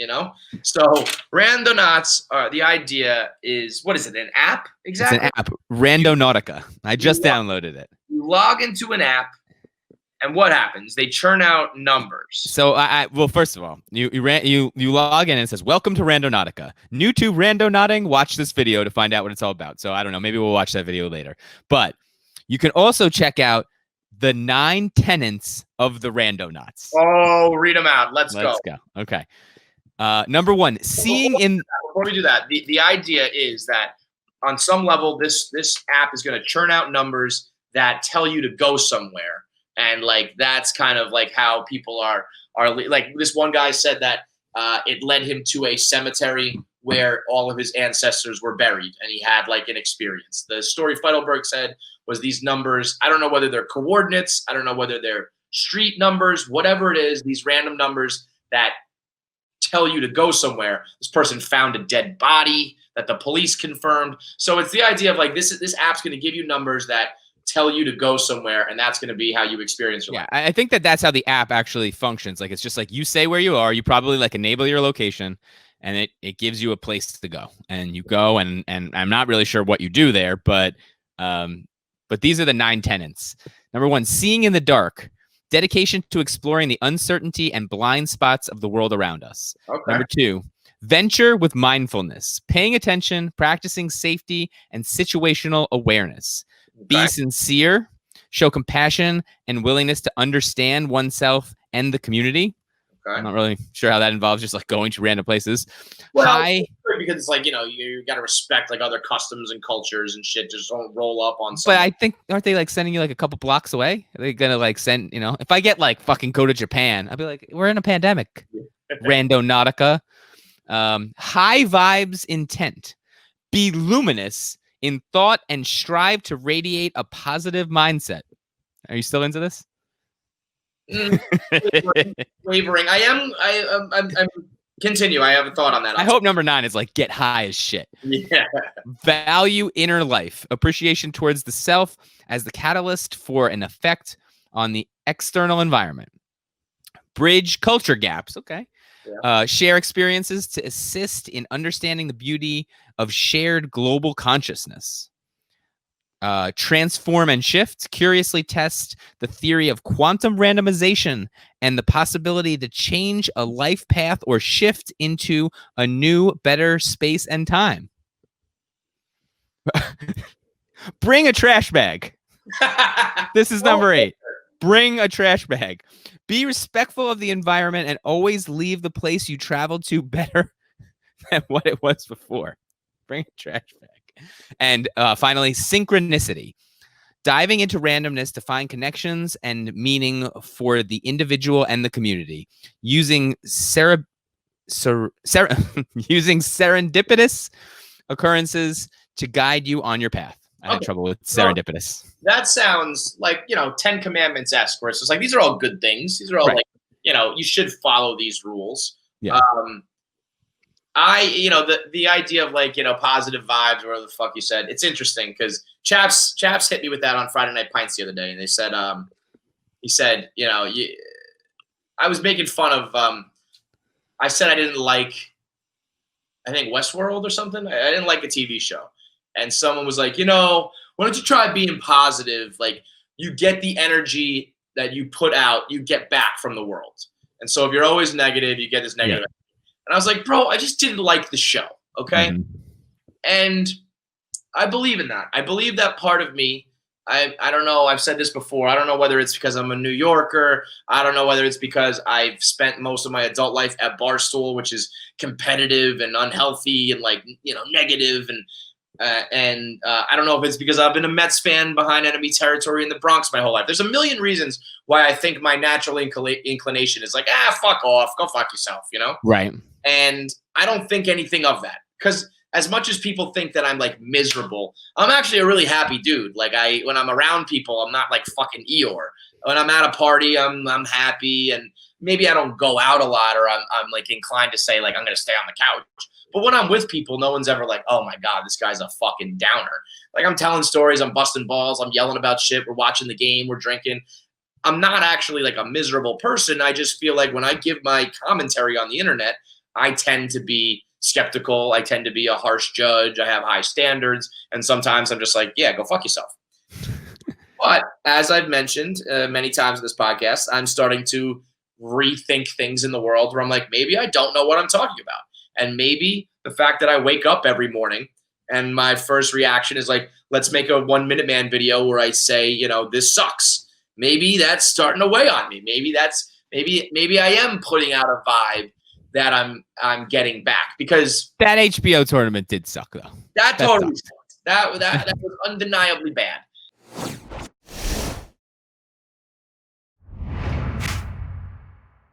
you know? So Randonauts, the idea is, what is it, an app? Exactly. It's an app, Randonautica. I just downloaded it. You log into an app, and what happens? They churn out numbers. So well, first of all, you log in and it says, "Welcome to Randonautica. New to randonauting, watch this video to find out what it's all about." So I don't know, maybe we'll watch that video later. But you can also check out the 9 tenets of the Randonauts. Oh, read them out. Let's go. Okay. Number 1, seeing in. Before we do that, the idea is that on some level, this app is going to churn out numbers that tell you to go somewhere. And like that's kind of like how people are like, this one guy said that it led him to a cemetery where all of his ancestors were buried, and he had like an experience. The story Feidelberg said was these numbers. I don't know whether they're coordinates. I don't know whether they're street numbers, whatever it is, these random numbers that tell you to go somewhere. This person found a dead body that the police confirmed. So it's the idea of like this app's going to give you numbers that tell you to go somewhere, and that's going to be how you experience your life. I think that's how the app actually functions. Like, it's just like you say where you are, you probably like enable your location, and it gives you a place to go, and you go, and I'm not really sure what you do there, but these are the 9 tenets. Number 1, seeing in the dark, dedication to exploring the uncertainty and blind spots of the world around us. Okay. Number 2, venture with mindfulness, paying attention, practicing safety and situational awareness. Be sincere, show compassion and willingness to understand oneself and the community. Okay. I'm not really sure how that involves just like going to random places. Well, because it's like, you got to respect like other customs and cultures and shit. Just don't roll up on something. But I think, aren't they like sending you like a couple blocks away? Are they going to like send, if I get like fucking go to Japan, I'll be like, we're in a pandemic. Randonautica. High vibes intent. Be luminous in thought and strive to radiate a positive mindset. Are you still into this? Wavering. I'm continue. I have a thought on that. I hope number 9 is like get high as shit. Yeah. Value inner life. Appreciation towards the self as the catalyst for an effect on the external environment. Bridge culture gaps. Okay. Yeah. Share experiences to assist in understanding the beauty of shared global consciousness. Transform and shift. Curiously test the theory of quantum randomization and the possibility to change a life path or shift into a new, better space and time. Bring a trash bag. This is number 8. Bring a trash bag. Be respectful of the environment and always leave the place you traveled to better than what it was before. Bring a trash bag. And finally, synchronicity. Diving into randomness to find connections and meaning for the individual and the community. Using serendipitous occurrences to guide you on your path. I had trouble with serendipitous. That sounds like, 10 Commandments-esque, where it's just like, these are all good things. These are all like, you should follow these rules. Yeah. The idea of like, positive vibes, or whatever the fuck you said, it's interesting because Chaps hit me with that on Friday Night Pints the other day. And they said, he said, I was making fun of, I said I didn't like, I think Westworld or something. I didn't like a TV show. And someone was like, why don't you try being positive? Like, you get the energy that you put out, you get back from the world. And so if you're always negative, you get this negative energy. And I was like, bro, I just didn't like the show, okay? Mm-hmm. And I believe in that. I believe that part of me. I don't know. I've said this before. I don't know whether it's because I'm a New Yorker. I don't know whether it's because I've spent most of my adult life at Barstool, which is competitive and unhealthy and like, negative. And I don't know if it's because I've been a Mets fan behind enemy territory in the Bronx my whole life. There's a million reasons why I think my natural inclination is like, fuck off, go fuck yourself, Right. And I don't think anything of that, because as much as people think that I'm like miserable, I'm actually a really happy dude. Like when I'm around people, I'm not like fucking Eeyore. When I'm at a party, I'm happy, and maybe I don't go out a lot, or I'm like inclined to say like I'm gonna stay on the couch. But when I'm with people, no one's ever like, oh my God, this guy's a fucking downer. Like, I'm telling stories, I'm busting balls, I'm yelling about shit, we're watching the game, we're drinking. I'm not actually like a miserable person. I just feel like when I give my commentary on the internet, I tend to be skeptical. I tend to be a harsh judge. I have high standards. And sometimes I'm just like, yeah, go fuck yourself. But as I've mentioned many times in this podcast, I'm starting to rethink things in the world where I'm like, maybe I don't know what I'm talking about. And maybe the fact that I wake up every morning and my first reaction is like, let's make a 1 Minute Man video where I say, this sucks. Maybe that's starting to weigh on me. Maybe I am putting out a vibe that I'm getting back, because that HBO tournament did suck though. That totally sucked. That was undeniably bad.